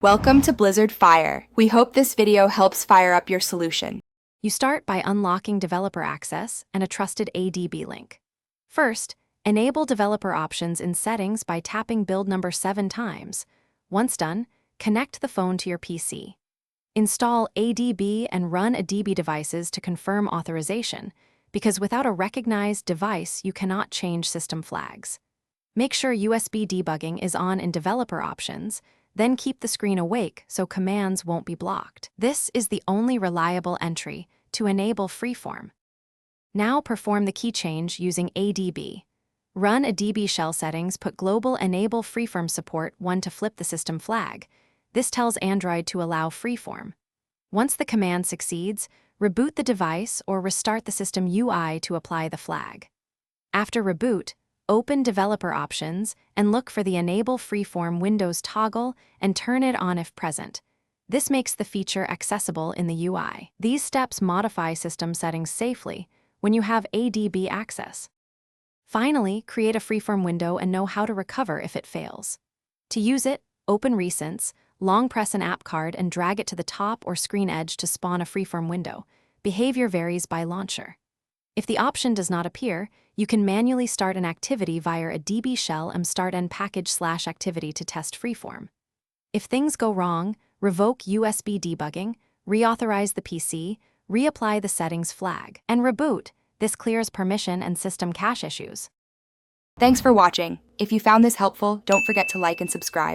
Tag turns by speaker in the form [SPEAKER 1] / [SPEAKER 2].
[SPEAKER 1] Welcome to Blizzard Fire. We hope this video helps fire up your solution.
[SPEAKER 2] You start by unlocking developer access and a trusted ADB link. First, enable developer options in Settings by tapping build number 7 times. Once done, connect the phone to your PC. Install ADB and run ADB devices to confirm authorization, because without a recognized device, you cannot change system flags. Make sure USB debugging is on in developer options, then keep the screen awake so commands won't be blocked. This is the only reliable entry to enable Freeform. Now perform the key change using ADB. Run ADB shell settings, put global enable Freeform support 1 to flip the system flag. This tells Android to allow Freeform. Once the command succeeds, reboot the device or restart the system UI to apply the flag. After reboot, open Developer Options and look for the Enable Freeform Windows toggle and turn it on if present. This makes the feature accessible in the UI. These steps modify system settings safely when you have ADB access. Finally, create a Freeform window and know how to recover if it fails. To use it, open Recents, long press an app card and drag it to the top or screen edge to spawn a Freeform window. Behavior varies by launcher. If the option does not appear, you can manually start an activity via a DB shell and start an package/activity to test Freeform. If things go wrong, revoke USB debugging, reauthorize the PC, reapply the settings flag, and reboot. This clears permission and system cache issues.
[SPEAKER 1] Thanks for watching. If you found this helpful, don't forget to like and subscribe.